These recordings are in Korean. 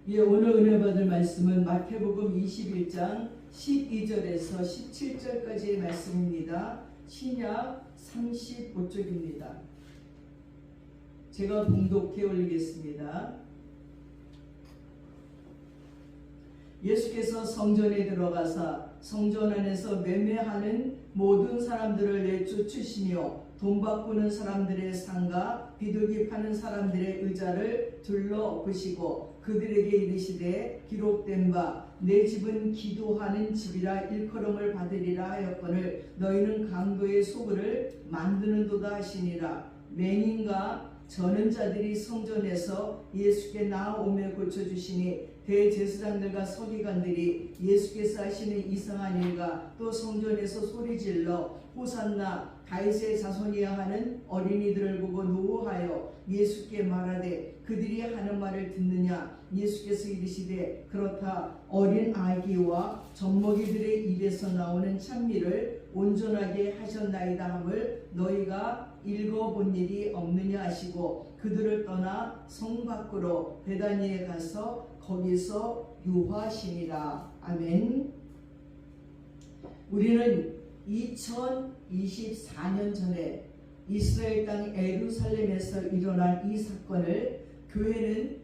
예, 오늘 은혜 받을 말씀은 마태복음 21장 12절에서 17절까지의 말씀입니다. 신약 35쪽입니다. 제가 봉독해 올리겠습니다. 예수께서 성전에 들어가사 성전 안에서 매매하는 모든 사람들을 내쫓으시며 돈 바꾸는 사람들의 상가 비둘기 파는 사람들의 의자를 둘러엎으시고 그들에게 이르시되 기록된 바 내 집은 기도하는 집이라 일컬음을 받으리라 하였거늘 너희는 강도의 소굴을 만드는도다 하시니라. 맹인과 저는 자들이 성전에서 예수께 나아오며 고쳐주시니 대제사장들과 서기관들이 예수께서 하시는 이상한 일과 또 성전에서 소리질러 호산나 다윗의 자손이야 하는 어린이들을 보고 노하여 예수께 말하되 그들이 하는 말을 듣느냐. 예수께서 이르시되 그렇다. 어린 아기와 젖먹이들의 입에서 나오는 찬미를 온전하게 하셨나이다 함을 너희가 읽어본 일이 없느냐 하시고 그들을 떠나 성 밖으로 베다니에 가서 거기서 유하시니라. 아멘. 우리는 2024년 전에 이스라엘 땅 예루살렘에서 일어난 이 사건을 교회는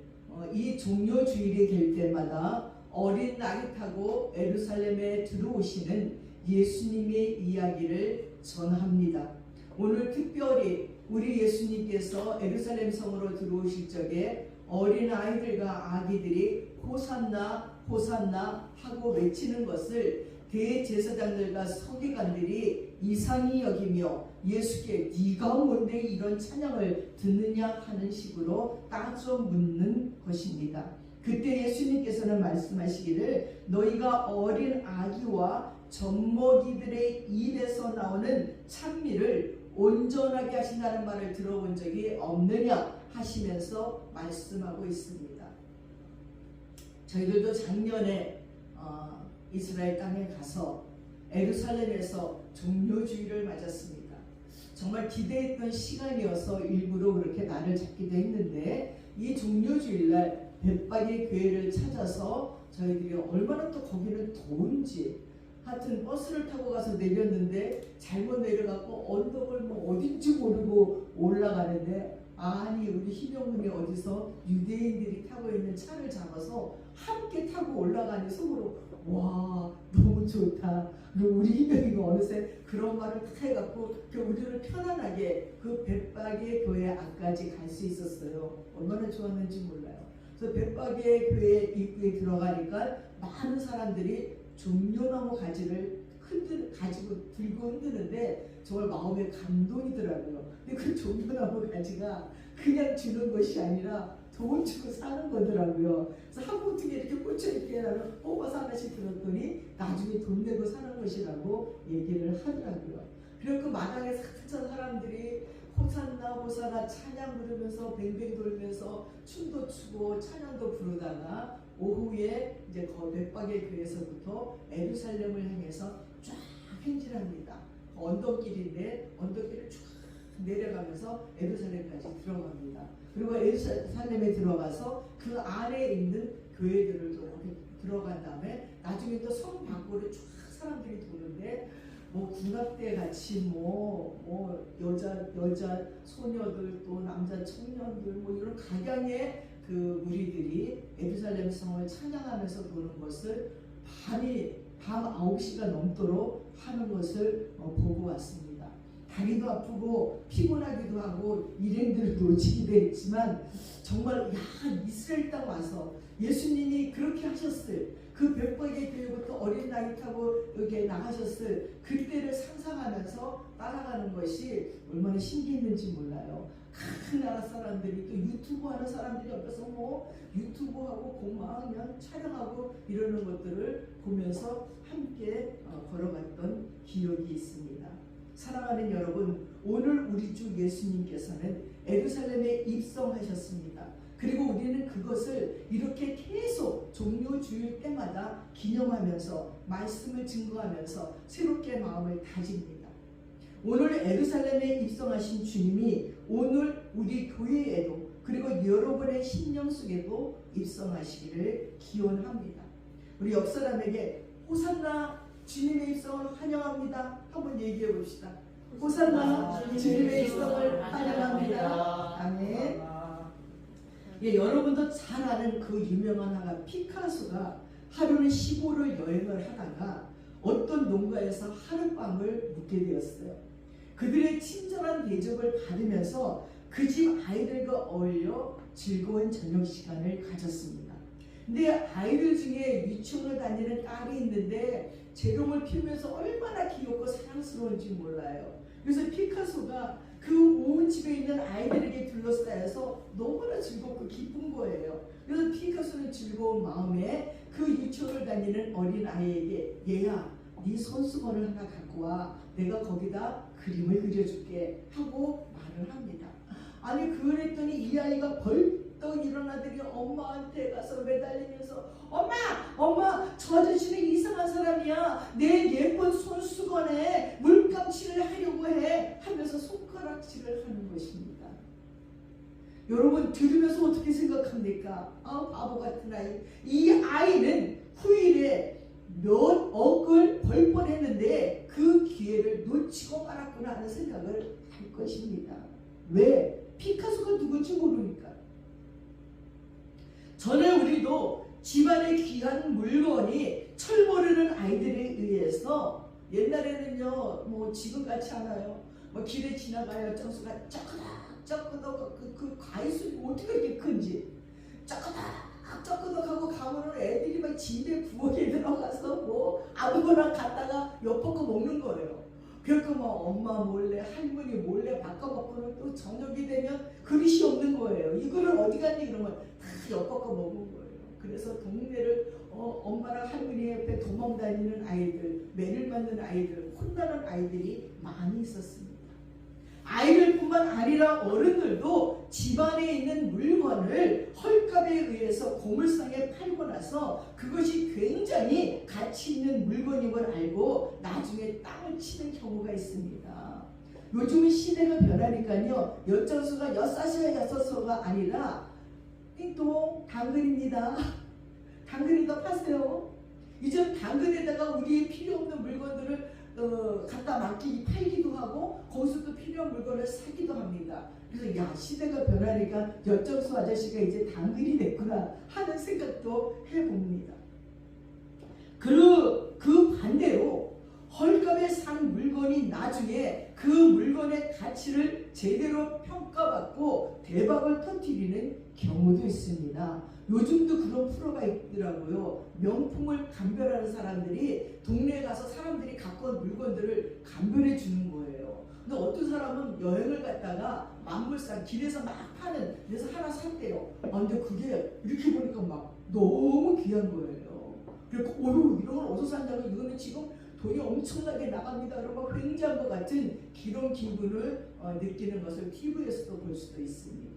이 종료주일이 될 때마다 어린 낙이 타고 예루살렘에 들어오시는 예수님의 이야기를 전합니다. 오늘 특별히 우리 예수님께서 예루살렘 성으로 들어오실 적에 어린 아이들과 아기들이 호산나 호산나 하고 외치는 것을 대제사장들과 서기관들이 이상히 여기며 예수께 네가 뭔데 이런 찬양을 듣느냐 하는 식으로 따져 묻는 것입니다. 그때 예수님께서는 말씀하시기를 너희가 어린 아기와 젖먹이들의 입에서 나오는 찬미를 온전하게 하신다는 말을 들어본 적이 없느냐 하시면서 말씀하고 있습니다. 저희들도 작년에 이스라엘 땅에 가서 예루살렘에서 종료주일을 맞았습니다. 정말 기대했던 시간이어서 일부러 그렇게 날을 잡기도 했는데 이 종료주일날 벳박의 교회를 찾아서 저희들이 얼마나 또 거기는 더운지 하여튼 버스를 타고 가서 내렸는데 잘못 내려갖고 언덕을 뭐 어딘지 모르고 올라가는데 아니 우리 희명군이 어디서 유대인들이 타고 있는 차를 잡아서 함께 타고 올라가니 속으로 와 너무 좋다. 그리고 우리 희명이가 어느새 그런 말을 다 해갖고 우리를 편안하게 그 벳박의 교회 앞까지 갈 수 있었어요. 얼마나 좋았는지 몰라요. 그래서 벳박의 교회 입구에 들어가니까 많은 사람들이 종려나무 가지를 가지고 들고 흔드는데 정말 마음에 감동이더라고요. 근데 그 종려나무 가지가 그냥 주는 것이 아니라 돈 주고 사는 거더라고요. 그래서 한 봉투에 이렇게 꽂혀있게 나는 뽑아서 하나씩 들었더니 나중에 돈 내고 사는 것이라고 얘기를 하더라고요. 그리고 그 마당에 사천 사람들이 호산나 호산나 찬양 부르면서 뱅뱅 돌면서 춤도 추고 찬양도 부르다가 오후에 이제 벳박의 교회에서부터 예루살렘을 향해서 쫙 행진합니다. 언덕길인데 언덕길을 쫙 내려가면서 예루살렘까지 들어갑니다. 그리고 예루살렘에 들어가서 그 안에 있는 교회들을 들어간 다음에 나중에 또 성 밖으로 쫙 사람들이 도는데 뭐 군합대 같이 뭐 여자 소녀들 또 남자 청년들 뭐 이런 각양의 그 무리들이 예루살렘 성을 찬양하면서 도는 것을 밤 9시가 넘도록 하는 것을 보고 왔습니다. 다리도 아프고 피곤하기도 하고 일행들도 놓치기도 했지만 정말 이스라엘 땅 와서 예수님이 그렇게 하셨을 그 벳박의 교회부터 어린 나이 타고 여기에 나가셨을 그때를 상상하면서 따라가는 것이 얼마나 신기했는지 몰라요. 큰 나라 사람들이 또 유튜브 하는 사람들이 옆에서 뭐 유튜브하고 공망하면 촬영하고 이러는 것들을 보면서 함께 걸어갔던 기억이 있습니다. 사랑하는 여러분, 오늘 우리 주 예수님께서는 예루살렘에 입성하셨습니다. 그리고 우리는 그것을 이렇게 계속 종료주일 때마다 기념하면서 말씀을 증거하면서 새롭게 마음을 다집니다. 오늘 예루살렘에 입성하신 주님이 오늘 우리 교회에도 그리고 여러분의 심령 속에도 입성하시기를 기원합니다. 우리 옆 사람에게 호산나 주님의 입성을 환영합니다. 한번 얘기해 봅시다. 호산나 주님의 입성을 환영합니다. 아멘. 예, 여러분도 잘 아는 그 유명한 화가 피카소가 하루는 시골을 여행을 하다가 어떤 농가에서 하룻밤을 묵게 되었어요. 그들의 친절한 대접을 받으면서 그 집 아이들과 어울려 즐거운 저녁 시간을 가졌습니다. 근데 아이들 중에 유치원을 다니는 딸이 있는데 재롱을 피우면서 얼마나 귀엽고 사랑스러운지 몰라요. 그래서 피카소가 그 온 집에 있는 아이들에게 둘러싸여서 너무나 즐겁고 기쁜 거예요. 그래서 피카소는 즐거운 마음에 그 유치원을 다니는 어린 아이에게 얘야, 네 손수건을 하나 갖고 와. 내가 거기다 그림을 그려줄게 하고 말을 합니다. 아니 그랬더니 이 아이가 벌떡 일어나더니 엄마한테 가서 매달리면서 엄마 저 아저씨는 이상한 사람이야. 내 예쁜 손수건에 물감칠을 하려고 해 하면서 손가락질을 하는 것입니다. 여러분 들으면서 어떻게 생각합니까? 바보 같은 아이. 이 아이는 후일에 몇 억을 벌 뻔했는데 그 기회를 놓치고 말았구나 하는 생각을 할 것입니다. 왜? 피카소가 누군지 모르니까. 전에 우리도 집안의 귀한 물건이 철모르는 아이들에 의해서 옛날에는요 뭐 지금같이 않아요. 뭐 길에 지나가요 정수가 쩌끄덕 그 과일숲이 어떻게 이렇게 큰지 쩌끄덕 하고 가면은 애들이 막 집에 부엌에 들어가서 뭐 아무거나 갖다가 엿먹고 먹는 거예요. 그러니까 막 엄마 몰래 할머니 몰래 바꿔먹고는 또 저녁이 되면 그릇이 없는 거예요. 이거를 어디 갔니 그러면 다 엿먹고 먹은 거예요. 그래서 동네를 엄마랑 할머니 옆에 도망다니는 아이들, 매를 맞는 아이들, 혼나는 아이들이 많이 있었습니다. 아이들뿐만 아니라 어른들도 집안에 있는 물건을 헐값에 의해서 고물상에 팔고 나서 그것이 굉장히 가치 있는 물건임을 알고 나중에 땅을 치는 경우가 있습니다. 요즘은 시대가 변하니까요. 엿장수가 엿사시와 엿서서가 아니라 띵동 당근입니다. 당근이다 파세요. 이제 당근에다가 우리의 필요 없는 물건들을 갖다 팔기도 하고 거기서 또 필요한 물건을 사기도 합니다. 그래서 야 시대가 변하니까 엿장수 아저씨가 이제 당근이 됐구나 하는 생각도 해봅니다. 그 반대로 헐값에 산 물건이 나중에 그 물건의 가치를 제대로 평가받고 대박을 터뜨리는 경우도 있습니다. 요즘도 그런 프로가 있더라고요. 명품을 감별하는 사람들이 동네에 가서 사람들이 갖고 온 물건들을 감별해 주는 거예요. 근데 어떤 사람은 여행을 갔다가 만물상 길에서 막 파는 데서 하나 샀대요. 근데 그게 이렇게 보니까 막 너무 귀한 거예요. 그래서 이런 걸 어디서 샀냐고 이거는 지금 돈이 엄청나게 나갑니다. 그러면 굉장한 것 같은 그런 기분을 느끼는 것을 TV에서도 볼 수도 있습니다.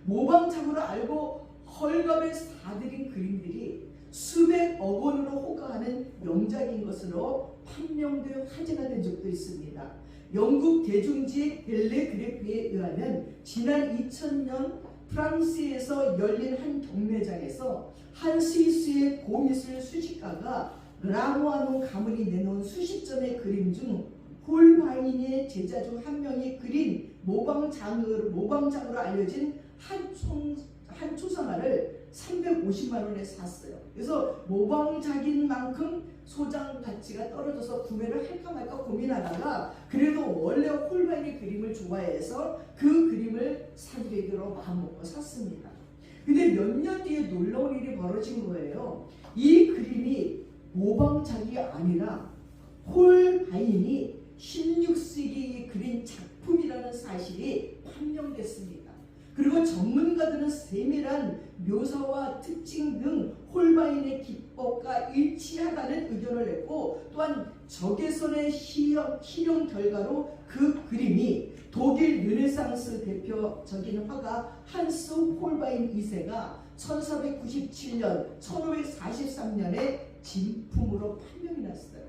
모방작으로 알고 헐값에 사들인 그림들이 수백억 원으로 호가하는 명작인 것으로 판명되어 화제가 된 적도 있습니다. 영국 대중지 텔레그래피에 의하면 지난 2000년 프랑스에서 열린 한 경매장에서 한 스위스의 고미술 수집가가 라모아논 가문이 내놓은 수십 점의 그림 중 홀바인의 제자 중 한 명이 그린 모방장으로 알려진 한 초상화를 350만 원에 샀어요. 그래서 모방작인 만큼 소장 가치가 떨어져서 구매를 할까 말까 고민하다가 그래도 원래 홀바인의 그림을 좋아해서 그 그림을 사드리기로 마음먹고 샀습니다. 근데 몇 년 뒤에 놀라운 일이 벌어진 거예요. 이 그림이 모방작이 아니라 홀바인이 16세기에 그린 작품이라는 사실이 판명됐습니다. 그리고 전문가들은 세밀한 묘사와 특징 등 홀바인의 기법과 일치하다는 의견을 냈고 또한 적외선의 실험 결과로 그 그림이 독일 르네상스 대표적인 화가 한스 홀바인 2세가 1497년, 1543년에 진품으로 판명이 났어요.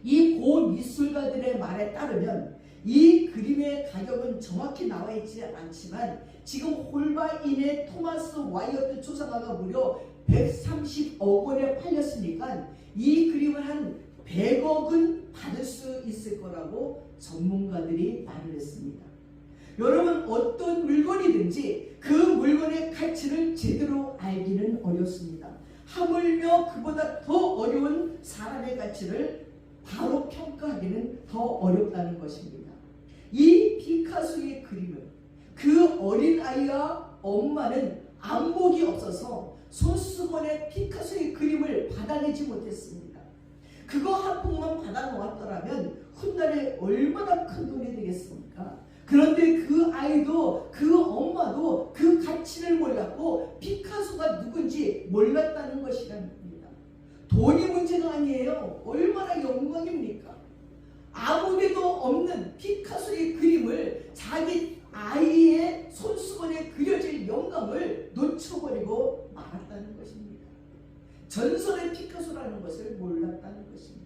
이 고미술가들의 말에 따르면 이 그림의 가격은 정확히 나와 있지 않지만 지금 홀바인의 토마스 와이어트 조사가가 무려 130억 원에 팔렸으니까 이 그림을 한 100억은 받을 수 있을 거라고 전문가들이 말을 했습니다. 여러분, 어떤 물건이든지 그 물건의 가치를 제대로 알기는 어렵습니다. 하물며 그보다 더 어려운 사람의 가치를 바로 평가하기는 더 어렵다는 것입니다. 이 피카소의 그림은 그 어린아이와 엄마는 안목이 없어서 손수건에 피카소의 그림을 받아내지 못했습니다. 그거 한 폭만 받아놓았더라면 훗날에 얼마나 큰 돈이 되겠습니까? 그런데 그 아이도 그 엄마도 그 가치를 몰랐고 피카소가 누군지 몰랐다는 것이라는 겁니다. 돈이 문제가 아니에요. 얼마나 영광입니까? 아무데도 없는 피카소의 그림을 자기 아이의 손수건에 그려질 영광을 놓쳐버리고 말았다는 것입니다. 전설의 피카소라는 것을 몰랐다는 것입니다.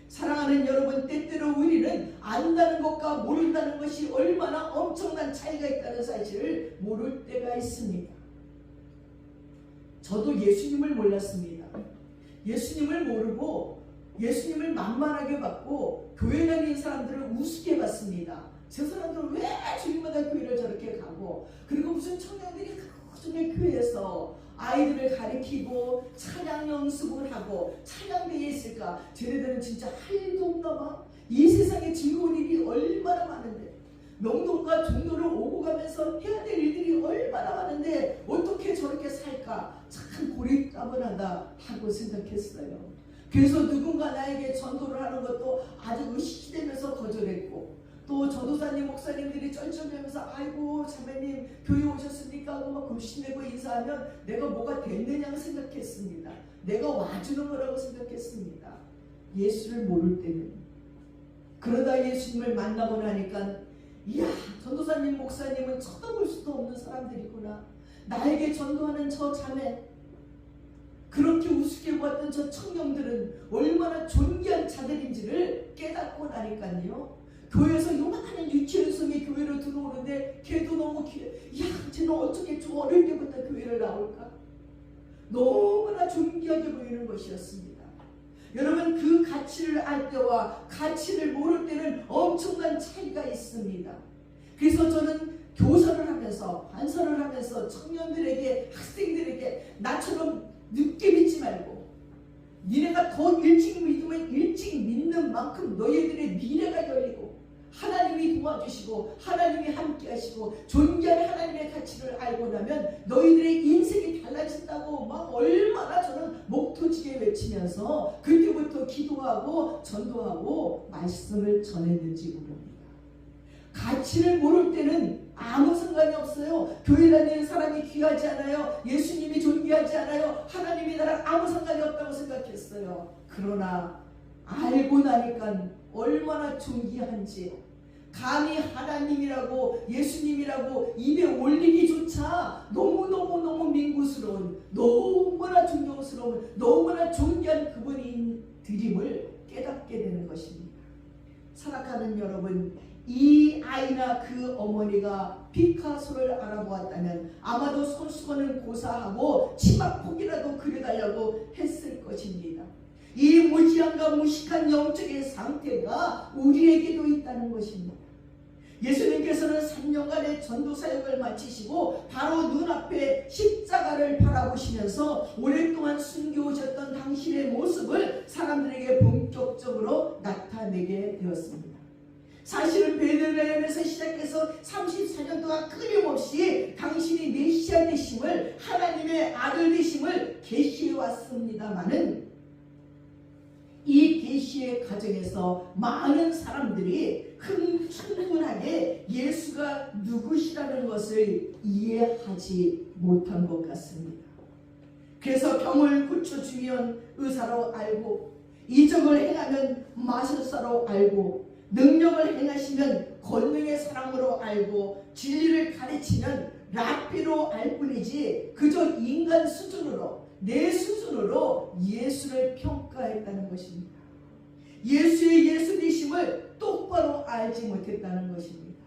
사랑하는 여러분, 때때로 우리는 안다는 것과 모른다는 것이 얼마나 엄청난 차이가 있다는 사실을 모를 때가 있습니다. 저도 예수님을 몰랐습니다. 예수님을 모르고 예수님을 만만하게 받고 교회 다니는 사람들을 우습게 봤습니다. 저 사람들은 왜 주일마다 교회를 저렇게 가고, 그리고 무슨 청년들이 꾸준히 교회에서 아이들을 가르치고 찬양 연습을 하고 찬양대에 있을까? 쟤네들은 진짜 할 일도 없나 봐. 이 세상에 즐거운 일이 얼마나 많은데, 명동과 종로를 오고 가면서 해야 될 일들이 얼마나 많은데 어떻게 저렇게 살까? 참 고리따분하다 하고 생각했어요. 그래서 누군가 나에게 전도를 하는 것도 아주 의식되면서 거절했고, 또 전도사님 목사님들이 쩔쩔매면서 아이고 자매님 교회 오셨습니까 하고 막 금신내고 인사하면 내가 뭐가 됐느냐고 생각했습니다. 내가 와주는 거라고 생각했습니다. 예수를 모를 때는. 그러다 예수님을 만나고 나니까 이야, 전도사님 목사님은 쳐다볼 수도 없는 사람들이구나. 나에게 전도하는 저 자매, 그렇게 우습게 보았던 저 청년들은 얼마나 존귀한 자들인지를 깨닫고 나니까요. 교회에서 요만한 유치원생이 교회로 들어오는데 걔도 너무 야, 쟤는 어떻게 저 어릴 때부터 교회를 나올까? 너무나 존귀하게 보이는 것이었습니다. 여러분, 그 가치를 알 때와 가치를 모를 때는 엄청난 차이가 있습니다. 그래서 저는 교사를 하면서 반사를 하면서 청년들에게, 학생들에게 나처럼 늦게 믿지 말고 니네가 더 일찍 믿으면 일찍 믿는 만큼 너희들의 미래가 열리고 하나님이 도와주시고 하나님이 함께 하시고 존귀한 하나님의 가치를 알고 나면 너희들의 인생이 달라진다고 막 얼마나 저는 목도지게 외치면서 그때부터 기도하고 전도하고 말씀을 전했는지 모릅니다. 가치를 모를 때는 아무 상관이 없어요. 교회 다니는 사람이 귀하지 않아요. 예수님이 존귀하지 않아요. 하나님이 나랑 아무 상관이 없다고 생각했어요. 그러나 알고 나니까 얼마나 존귀한지, 감히 하나님이라고 예수님이라고 입에 올리기조차 너무너무 민구스러운, 너무나 존경스러운, 너무나 존귀한 그분인 드림을 깨닫게 되는 것입니다. 사랑하는 여러분, 이 아이나 그 어머니가 피카소를 알아보았다면 아마도 손수건을 고사하고 치마폭이라도 그려달라고 했을 것입니다. 이 무지함과 무식한 영적인 상태가 우리에게도 있다는 것입니다. 예수님께서는 3년간의 전도사역을 마치시고 바로 눈앞에 십자가를 바라보시면서 오랫동안 숨겨오셨던 당신의 모습을 사람들에게 본격적으로 나타내게 되었습니다. 사실은 베들레헴에서 시작해서 34년 동안 끊임없이 당신이 메시아 되심을, 하나님의 아들 되심을 계시해 왔습니다마는 이 계시의 과정에서 많은 사람들이 충분하게 예수가 누구시라는 것을 이해하지 못한 것 같습니다. 그래서 병을 고쳐주면 의사로 알고, 이적을 행하면 마술사로 알고, 능력을 행하시면 권능의 사랑으로 알고, 진리를 가르치면 랍비로 알 뿐이지 그저 인간 수준으로, 내 수준으로 예수를 평가했다는 것입니다. 예수의 예수되심을 똑바로 알지 못했다는 것입니다.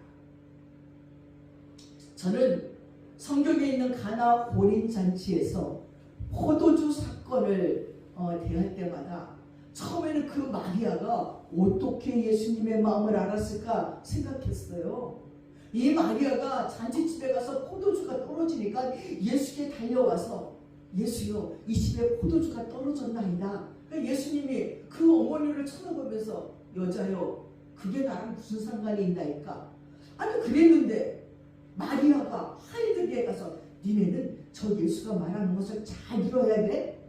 저는 성경에 있는 가나 혼인잔치에서 포도주 사건을 대할 때마다 처음에는 그 마리아가 어떻게 예수님의 마음을 알았을까 생각했어요. 이 마리아가 잔치집에 가서 포도주가 떨어지니까 예수께 달려와서 예수요, 이 집에 포도주가 떨어졌나이다. 그러니까 예수님이 그 어머니를 쳐다보면서 여자요, 그게 나랑 무슨 상관이 있나이까? 아니 그랬는데 마리아가 하인들에게 가서 니네는 저 예수가 말하는 것을 잘 들어야 돼?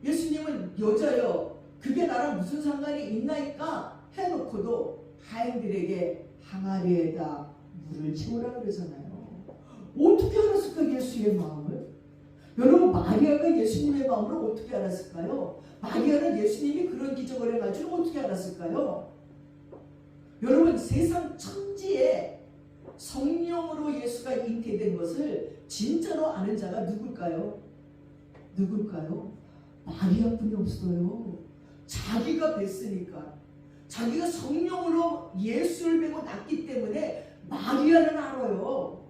예수님은 여자요, 그게 나랑 무슨 상관이 있나이까? 해놓고도 하인들에게 항아리에다 물을 채우라 그러잖아요. 어떻게 알았을까 예수의 마음을? 여러분, 마리아가 예수님의 마음을 어떻게 알았을까요? 마리아는 예수님이 그런 기적을 해가지고 어떻게 알았을까요? 여러분, 세상 천지에 성령으로 예수가 잉태된 것을 진짜로 아는 자가 누굴까요? 누굴까요? 마리아뿐이 없어요. 자기가 뵀으니까, 자기가 성령으로 예수를 뵈고 낳기 때문에 마리아는 알아요.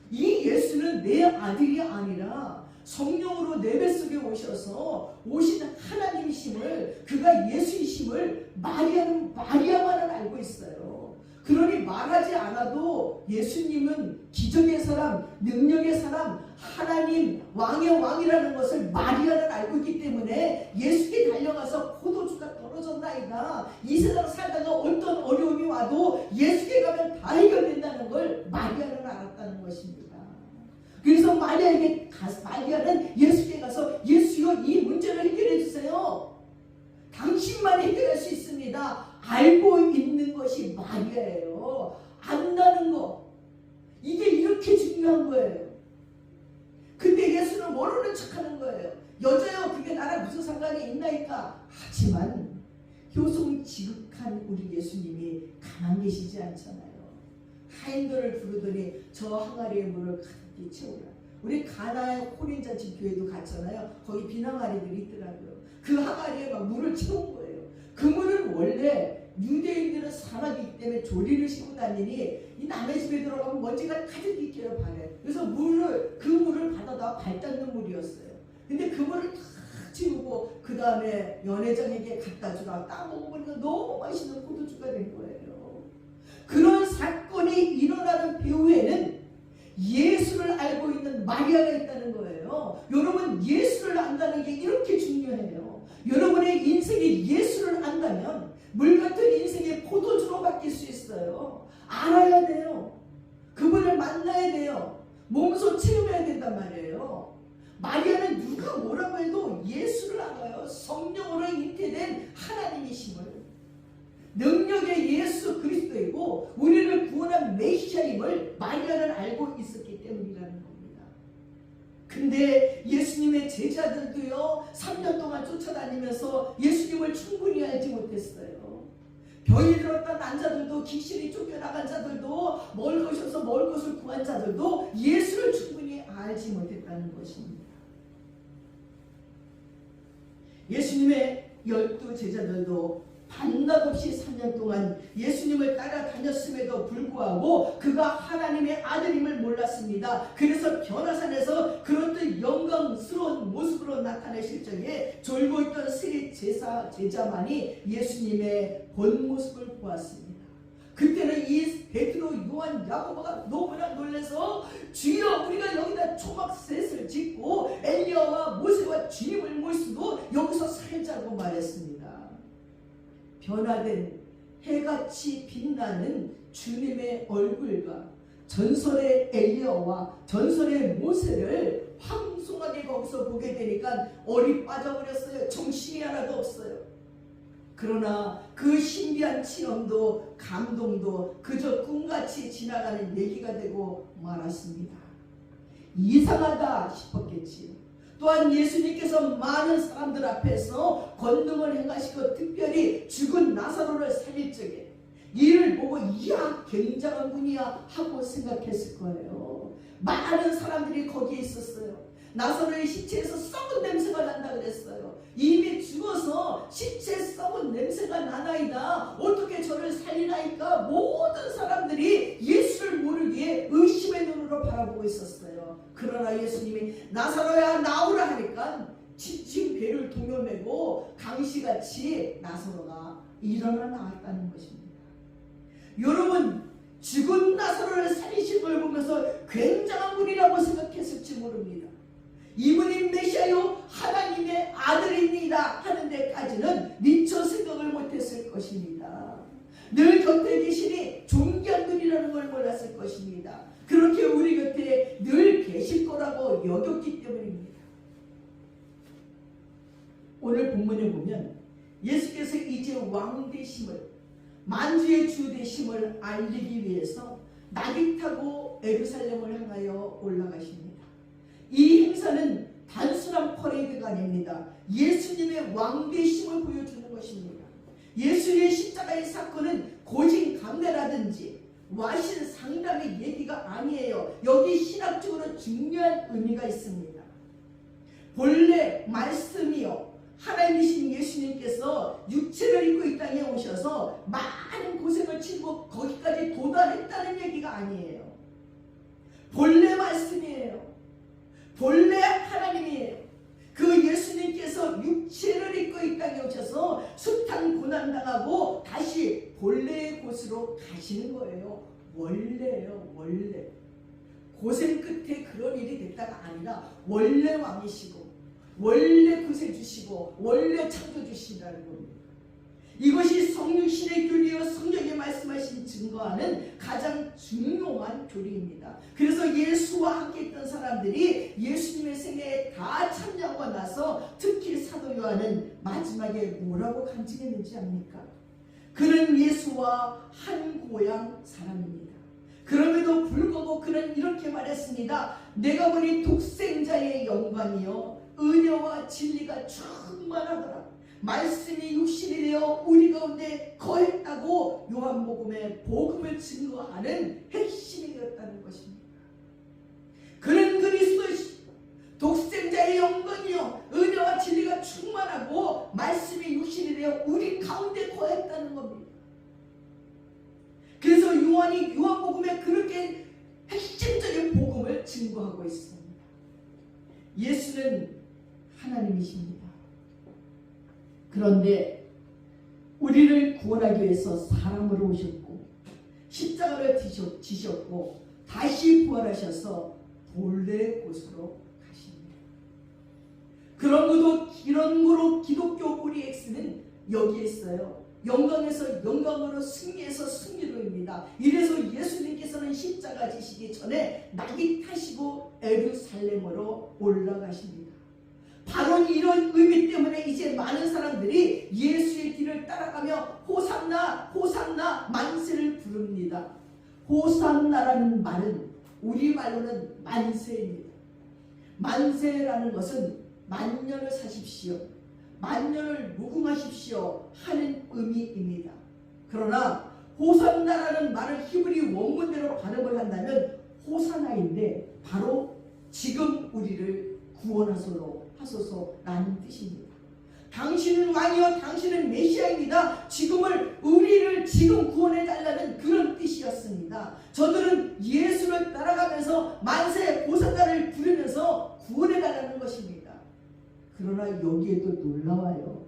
이 예수는 내 아들이 아니라 성령으로 내 뱃속에 오셔서 오신 하나님이심을, 그가 예수이심을 마리아만은 알고 있어요. 그러니 말하지 않아도 예수님은 기적의 사람, 능력의 사람, 하나님 왕의 왕이라는 것을 마리아는 알고 있기 때문에 예수께 달려가서 포도주가 떨어졌나이다, 이 세상 살다가 어떤 어려움이 와도 예수께 가면 다 해결된다는 걸 마리아는 알았다는 것입니다. 그래서 마리아는 예수께 가서 예수여, 이 문제를 해결해 주세요. 당신만이 해결할 수 있습니다. 알고 있는 것이 마리아예요. 안다는 거, 이게 이렇게 중요한 거예요. 근데 예수는 모르는 척하는 거예요. 여자요, 그게 나랑 무슨 상관이 있나이까? 하지만 효성 지극한 우리 예수님이 가만 계시지 않잖아요. 하인들을 부르더니 저 항아리에 물을 가득히 채우라. 우리 가나의 혼인잔치 교회도 갔잖아요. 거기 비낭아리들이 있더라고요. 그 항아리에 막 물을 채운 거예요. 그 물은 원래 유대인들은 사람이기 때문에 조리를 싣고 다니니 이 남의 집에 들어가면 먼지가 가득 있기를 바래. 그래서 그 물을 받아다 발 닦는 물이었어요. 근데 그 물을 다 채우고 그 다음에 연회장에게 갖다 주라. 딱 먹어보니까 너무 맛있는 포도주가 된 거예요. 그런 사건이 일어나는 배후에는 예수를 알고 있는 마리아가 있다는 거예요. 여러분, 예수를 안다는 게 이렇게 중요해요. 여러분의 인생이 예수를 안다면 물같은 인생의 포도주로 바뀔 수 있어요. 알아야 돼요. 그분을 만나야 돼요. 몸소 체험해야 된단 말이에요. 마리아는 누가 뭐라고 해도 예수를 알아요. 성령으로 잉태된 하나님이심을, 능력의 예수 그리스도이고 우리를 구원한 메시아임을 마리아는 알고 있었기 때문이라는 겁니다. 근데 예수님의 제자들도요, 3년 동안 쫓아다니면서 예수님을 충분히 알지 못했어요. 병이 들었던 난자들도, 귀신이 쫓겨나간 자들도, 멀 것을 구한 자들도 예수를 충분히 알지 못했다는 것입니다. 예수님의 12 제자들도 반납없이 3년 동안 예수님을 따라다녔음에도 불구하고 그가 하나님의 아들임을 몰랐습니다. 그래서 변화산에서 그런 듯 영광스러운 모습으로 나타내실 적에 졸고 있던 세 제자만이 예수님의 본 모습을 보았습니다. 그때는 이 베드로, 요한, 야고보가 너무나 놀라서 주여, 우리가 여기다 초막셋을 짓고 엘리야와 모세와 주님을 모시고 여기서 살자고 말했습니다. 변화된 해같이 빛나는 주님의 얼굴과 전설의 엘리야와 전설의 모세를 황송하게 거기서 보게 되니까 얼이 빠져버렸어요. 정신이 하나도 없어요. 그러나 그 신비한 체험도 감동도 그저 꿈같이 지나가는 얘기가 되고 말았습니다. 이상하다 싶었겠지요. 또한 예수님께서 많은 사람들 앞에서 권능을 행하시고 특별히 죽은 나사로를 살릴 적에 이를 보고 이야, 굉장한 분이야 하고 생각했을 거예요. 많은 사람들이 거기에 있었어요. 나사로의 시체에서 썩은 냄새가 난다 그랬어요. 이미 죽어서 시체 썩은 냄새가 나나이다. 어떻게 저를 살리나이까? 모든 사람들이 예수를 모르기에 의심의 눈으로 바라보고 있었어요. 그러나 예수님이 나사로야 나오라 하니까 지친 배를 동여매고 강시같이 나사로가 일어나 나왔다는 것입니다. 여러분, 죽은 나사로를 살리신 걸 보면서 굉장한 분이라고 생각했을지 모릅니다. 이분이 메시아요 하나님의 아들입니다 하는 데까지는 미처 생각을 못했을 것입니다. 늘 곁에 계시니 존귀한 분이라는 걸 몰랐을 것입니다. 그렇게 우리 곁에 늘 계실 거라고 여겼기 때문입니다. 오늘 본문에 보면 예수께서 이제 왕 되심을, 만주의 주 되심을 알리기 위해서 낙이 타고 예루살렘을 향하여 올라가십니다. 이 행사는 단순한 퍼레이드가 아닙니다. 예수님의 왕 되심을 보여주는 것입니다. 예수님의 십자가의 사건은 고진감래라든지 와신 상담의 얘기가 아니에요. 여기 신학적으로 중요한 의미가 있습니다. 본래 말씀이요 하나님이신 예수님께서 육체를 입고 이 땅에 오셔서 많은 고생을 치르고 거기까지 도달했다는 얘기가 아니에요. 본래 말씀이에요. 본래 하나님이에요. 그 예수님께서 육체를 입고 이 땅에 오셔서 숱한 고난당하고 다시 본래의 곳으로 가시는 거예요. 원래예요. 원래. 고생 끝에 그런 일이 됐다가 아니라 원래 왕이시고 원래 구세주시고 원래 창조주시라는 겁니다. 이것이 성육신의 교리여 성경에 말씀하신 증거하는 가장 중요한 교리입니다. 그래서 예수와 함께 있던 사람들이 예수님의 생애에 다 참여하고 나서 특히 사도 요한은 마지막에 뭐라고 간증했는지 압니까? 그는 예수와 한 고향 사람입니다. 그럼에도 불구하고 그는 이렇게 말했습니다. 내가 보니 독생자의 영광이요 은혜와 진리가 충만하더라. 말씀이 육신이 되어 우리 가운데 거했다고 요한복음의 복음을 증거하는 핵심이 되었다는 것입니다. 그는 그리스도이시고 독생자의 영광이요 은혜와 진리가 충만하고 말씀이 육신이 되어 우리 가운데 거했다는 겁니다. 그래서 요한이 요한복음에 그렇게 핵심적인 복음을 증거하고 있습니다. 예수는 하나님이십니다. 그런데 우리를 구원하기 위해서 사람으로 오셨고 십자가를 지셨고 다시 부활하셔서 본래의 곳으로 가십니다. 그런 거로 기독교 우리 X는 여기에 있어요. 영광에서 영광으로 승리에서 승리로입니다. 이래서 예수님께서는 십자가 지시기 전에 낙이 타시고 예루살렘으로 올라가십니다. 바로 이런 의미 때문에 이제 많은 사람들이 예수의 길을 따라가며 호산나 호산나 만세를 부릅니다. 호산나라는 말은 우리말로는 만세입니다. 만세라는 것은 만년을 사십시오, 만년을 무궁하십시오 하는 의미입니다. 그러나 호산나라는 말을 히브리 원문대로 발음을 한다면 호사나인데 바로 지금 우리를 구원하소서라는 뜻입니다. 당신은 왕이요 당신은 메시아입니다. 우리를 지금 구원해달라는 그런 뜻이었습니다. 저들은 예수를 따라가면서 만세 호산나를 부르면서 구원해달라는 것입니다. 그러나 여기에도 놀라워요.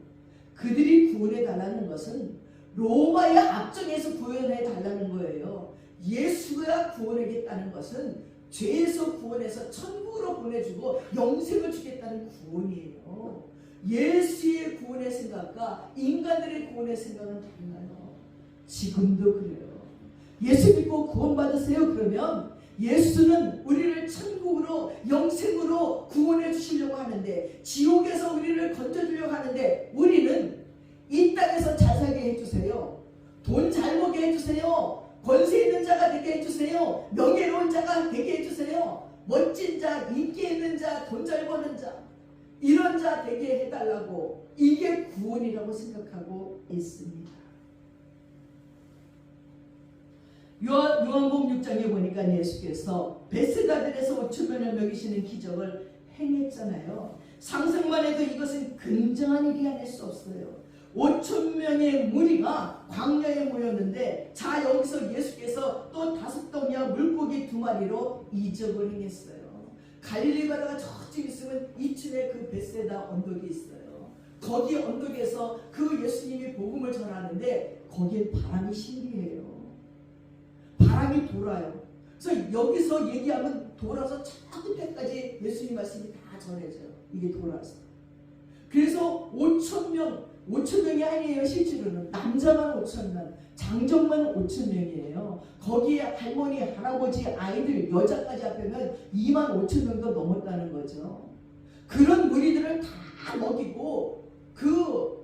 그들이 구원해달라는 것은 로마의 압정에서 구원해달라는 거예요. 예수가 구원하겠다는 것은 죄에서 구원해서 천국으로 보내주고 영생을 주겠다는 구원이에요. 예수의 구원의 생각과 인간들의 구원의 생각은 달라요. 지금도 그래요. 예수 믿고 구원받으세요. 그러면 예수는 우리를 천국으로 영생으로 구원해 주시려고 하는데, 지옥에서 우리를 건져주려고 하는데, 우리는 이 땅에서 잘 살게 해주세요, 돈 잘 벌게 해주세요, 권세 있는 자가 되게 해주세요, 명예로운 자가 되게 해주세요, 멋진 자, 인기 있는 자, 돈 잘 버는 자, 이런 자 되게 해달라고, 이게 구원이라고 생각하고 있습니다. 요한복음 6장에 보니까 예수께서 베세다들에서 5,000명을 먹이시는 기적을 행했잖아요. 상상만 해도 이것은 굉장한 일이 아닐 수 없어요. 5천 명의 무리가 광야에 모였는데 자 여기서 예수께서 또 5덩이와 물고기 2마리로 이적을 행했어요. 갈릴리 바다가 저쪽 있으면 이쯤에 그 벳세다 언덕이 있어요. 거기 언덕에서 그 예수님이 복음을 전하는데 거기에 바람이 신기해요. 바람이 돌아요. 그래서 여기서 얘기하면 돌아서 저 끝에까지 예수님 말씀이 다 전해져요. 이게 돌아서. 그래서 5천 명이 아니에요. 실제로는 남자만 5천명, 장정만 5천 명이에요. 거기에 할머니, 할아버지, 아이들, 여자까지 합하면 2만 5천 명도 넘었다는 거죠. 그런 무리들을 다 먹이고 그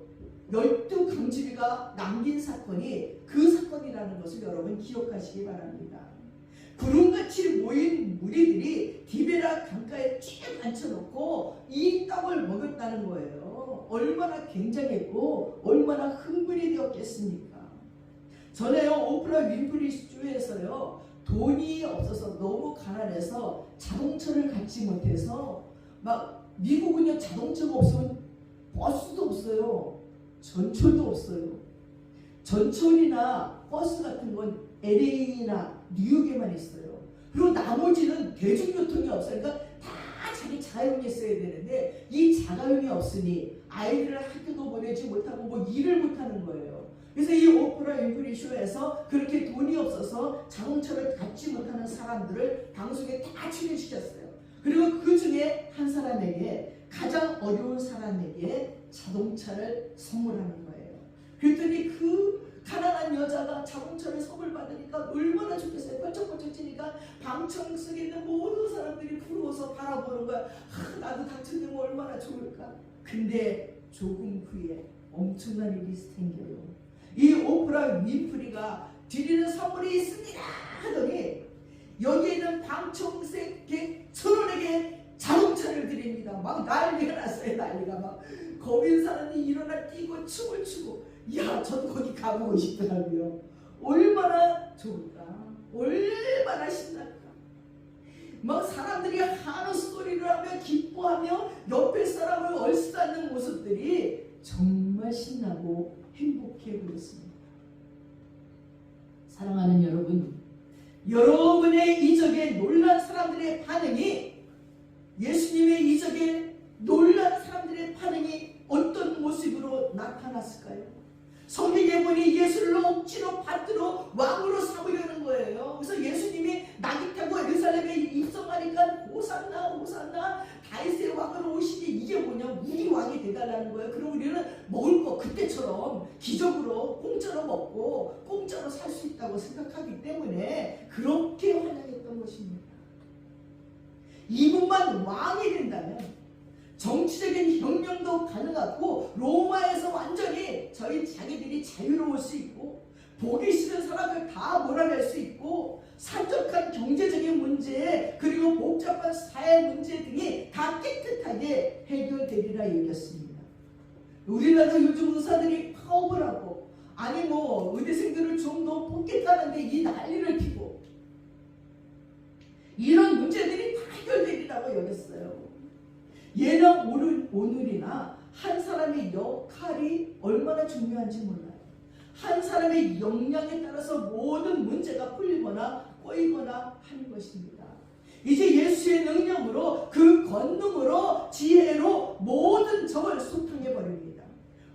12강지비가 남긴 사건이 그 사건이라는 것을 여러분 기억하시기 바랍니다. 구름같이 모인 무리들이 디베라 강가에 쭉 앉혀놓고 이 떡을 먹였다는 거예요. 얼마나 굉장했고 얼마나 흥분이 되었겠습니까? 전에요 오프라 윈프리 쇼에서요 돈이 없어서 너무 가난해서 자동차를 갖지 못해서 막 미국은요 자동차가 없으면 버스도 없어요. 전철도 없어요. 전철이나 버스 같은 건 LA나 뉴욕에만 있어요. 그리고 나머지는 대중교통이 없으니까 다 자기 자가용이 있어야 되는데 이 자가용이 없으니 아이들을 학교도 보내지 못하고 뭐 일을 못하는 거예요. 그래서 이 오프라 윈프리 쇼에서 그렇게 돈이 없어서 자동차를 갖지 못하는 사람들을 방송에 다 출연시켰어요. 그리고 그 중에 한 사람에게 가장 어려운 사람에게 자동차를 선물하는 거예요. 그랬더니 그 가난한 여자가 자동차를 선물 받으니까 얼마나 좋겠어요. 펄쩍펄쩍 뛰니까 방청 속에 있는 모든 사람들이 부러워서 바라보는 거야. 나도 당첨되면 얼마나 좋을까. 근데 조금 후에 엄청난 일이 생겨요. 이 오프라 윈프리가 드리는 선물이 있습니다 하더니 여기에 있는 방청객 1,000원에게 자동차를 드립니다. 막 난리가 났어요. 난리가 막 거기 사람이 일어나 뛰고 춤을 추고 야 저도 거기 가보고 싶더라고요. 얼마나 좋을까. 얼마나 신날까. 막 사람들이 한우 소리를 하며 기뻐하며 옆에 사람을 얼싸는 모습들이 정말 신나고 행복해 보였습니다. 사랑하는 여러분, 여러분의 이적에 놀란 사람들의 반응이 예수님의 이적에 놀란 사람들의 반응이 어떤 모습으로 나타났을까요? 성경에 보니 예수를 억지로 받들어 왕으로 삼으려는 거예요. 그래서 예수님이 낙이 타고 예루살렘에 입성하니까 호산나 호산나 다윗의 왕으로 오시니 이게 뭐냐 우리 왕이 되달라는 거예요. 그럼 우리는 먹을 거 그때처럼 기적으로 공짜로 먹고 공짜로 살 수 있다고 생각하기 때문에 그렇게 환영했던 것입니다. 이분만 왕이 된다면 정치적인 혁명도 가능하고 로마에서 완전히 자기들이 자유로울 수 있고 보기 싫은 사람을 다 몰아낼 수 있고 사적한 경제적인 문제 그리고 복잡한 사회 문제 등이 다 깨끗하게 해결되리라 여겼습니다. 우리나라도 요즘 의사들이 파업을 하고 아니 뭐 의대생들을 좀 더 뽑겠다는데 이 난리를 피고 이런 문제들이 다 해결되리라고 여겼어요. 예나 오늘이나 한 사람의 역할이 얼마나 중요한지 몰라요. 한 사람의 역량에 따라서 모든 문제가 풀리거나 꼬이거나 하는 것입니다. 이제 예수의 능력으로 그 권능으로 지혜로 모든 적을 소탕해버립니다.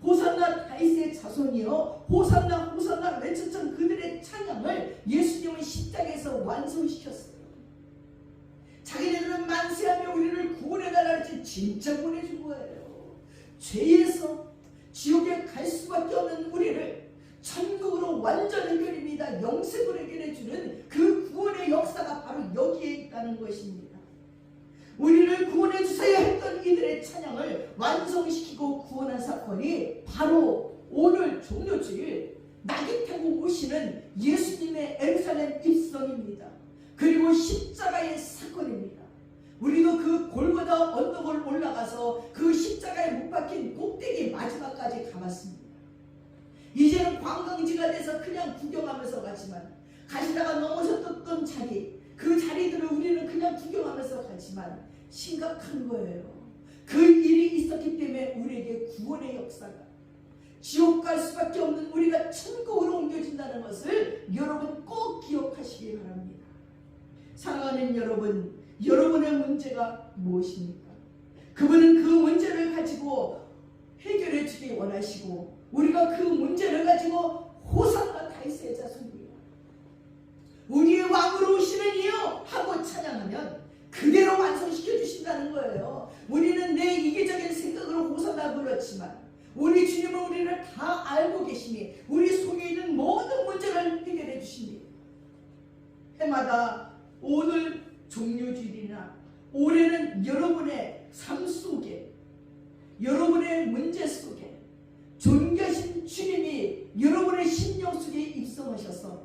호산나 다윗의 자손이여 호산나 호산나 외쳤던 그들의 찬양을 예수님은 십자가에서 완성시켰어요. 자기네들은 만세하며 우리를 구원해달라 했지 진짜 구원해준 거예요. 죄에서 지옥에 갈 수밖에 없는 우리를 천국으로 완전 해결입니다. 영생으로 해결해주는 그 구원의 역사가 바로 여기에 있다는 것입니다. 우리를 구원해주세요 했던 이들의 찬양을 완성시키고 구원한 사건이 바로 오늘 종료주일 낙이 타고 오시는 예수님의 예루살렘 입성입니다. 그리고 십자가의 사건입니다. 우리도 그 골고다 언덕을 올라가서 그 십자가에 못 박힌 꼭대기 마지막까지 가봤습니다. 이제는 관광지가 돼서 그냥 구경하면서 가지만 가시다가 넘어졌던 자리 그 자리들을 우리는 그냥 구경하면서 가지만 심각한 거예요. 그 일이 있었기 때문에 우리에게 구원의 역사가, 지옥 갈 수밖에 없는 우리가 천국으로 옮겨진다는 것을 여러분 꼭 기억하시기 바랍니다. 사랑하는 여러분, 여러분의 문제가 무엇입니까? 그분은 그 문제를 가지고 해결해 주기 원하시고, 우리가 그 문제를 가지고 호산나 다윗의 자손이요, 우리의 왕으로 오시는 이요 하고 찬양하면 그대로 완성시켜 주신다는 거예요. 우리는 내 이기적인 생각으로 호산나 불렀지만 우리 주님은 우리를 다 알고 계시니 우리 속에 있는 모든 문제를 해결해 주십니다. 해마다 오늘 종료주일이나 올해는 여러분의 삶 속에, 여러분의 문제 속에 존귀하신 주님이 여러분의 심령 속에 입성하셔서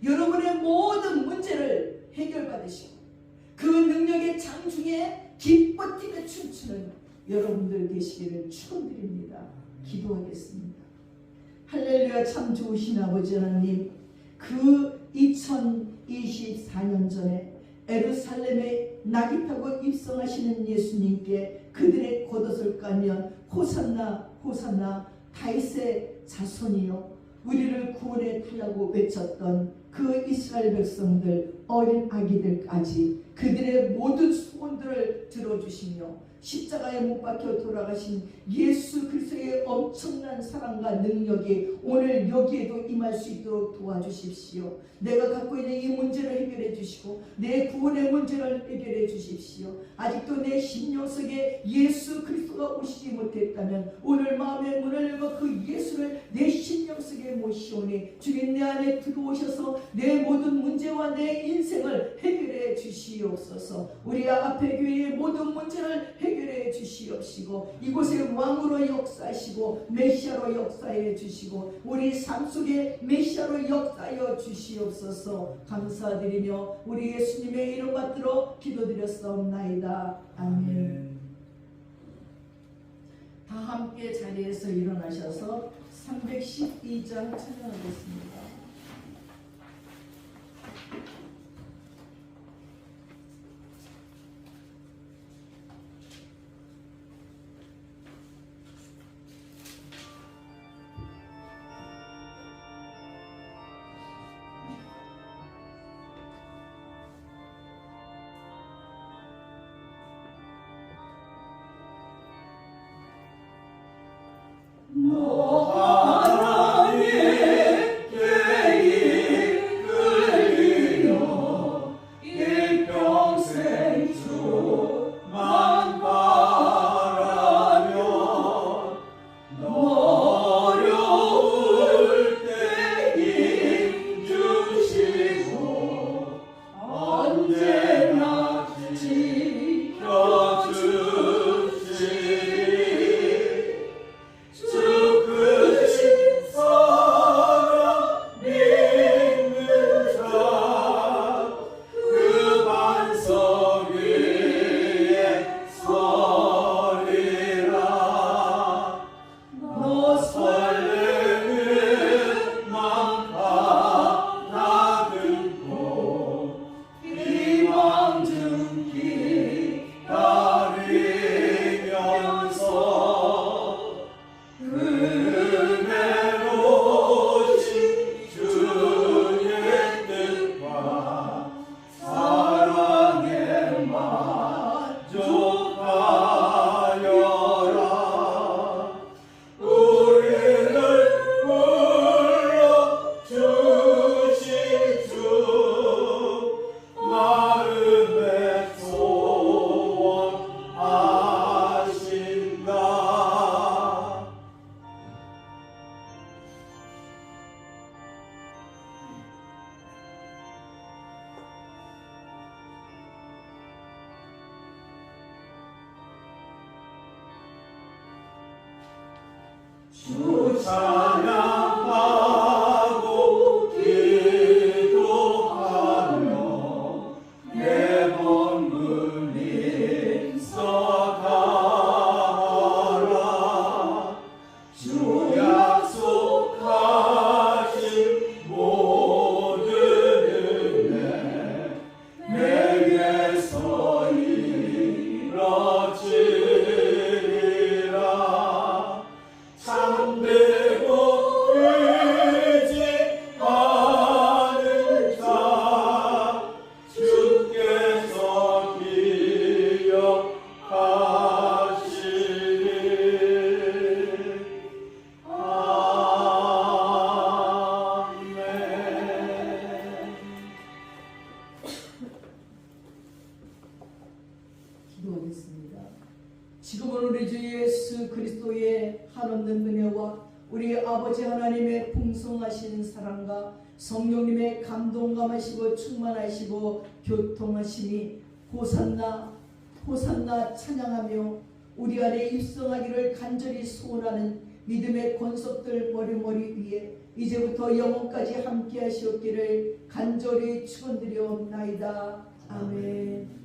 여러분의 모든 문제를 해결받으시고 그 능력의 장중에 기뻐 뛰며 춤추는 여러분들 되시기를 축원드립니다. 기도하겠습니다. 할렐루야. 참 좋으신 아버지 하나님, 그 2024년 전에 예루살렘에 낙이 타고 입성하시는 예수님께 그들의 겉옷을 까면 호산나 호산나 다윗의 자손이여 우리를 구원해 달라고 외쳤던 그 이스라엘 백성들, 어린 아기들까지 그들의 모든 소원들을 들어주시며 십자가에 못 박혀 돌아가신 예수 그리스도의 엄청난 사랑과 능력이 오늘 여기에도 임할 수 있도록 도와주십시오. 내가 갖고 있는 이 문제를 해결해 주시고 내 구원의 문제를 해결해 주십시오. 아직도 내 심령 속에 예수 그리스도가 오시지 못했다면 오늘 마음의 문을 열고 그 예수를 내 심령 속에 모시오니 주님 내 안에 들어오셔서 내 모든 문제와 내 인생을 해결해 주시옵소서. 우리 아가페 교회의 모든 문제를 해결해 주시옵시고 이곳에 왕으로 역사하시고 메시아로 역사해 주시고 우리 삶 속에 메시아로 역사하여 주시옵소서. 감사드리며 우리 예수님의 이름 받들어 기도드렸사옵나이다. 아멘. 다 함께 자리에서 일어나셔서 312장 찬양하겠습니다. 주 찬양하고 기도하며 내 몸을 인서하라. 주 약속하신 모든 은혜 내게서 일어나리. 기도하겠습니다. 지금은 우리 주 예수 그리스도의 한없는 은혜와 우리 아버지 하나님의 풍성하신 사랑과 성령님의 감동감하시고 충만하시고 교통하심이 호산나 호산나 찬양하며 우리 안에 입성하기를 간절히 소원하는 믿음의 권속들 머리머리 위에 이제부터 영원까지 함께 하시옵기를 간절히 축원드려옵나이다. 아멘.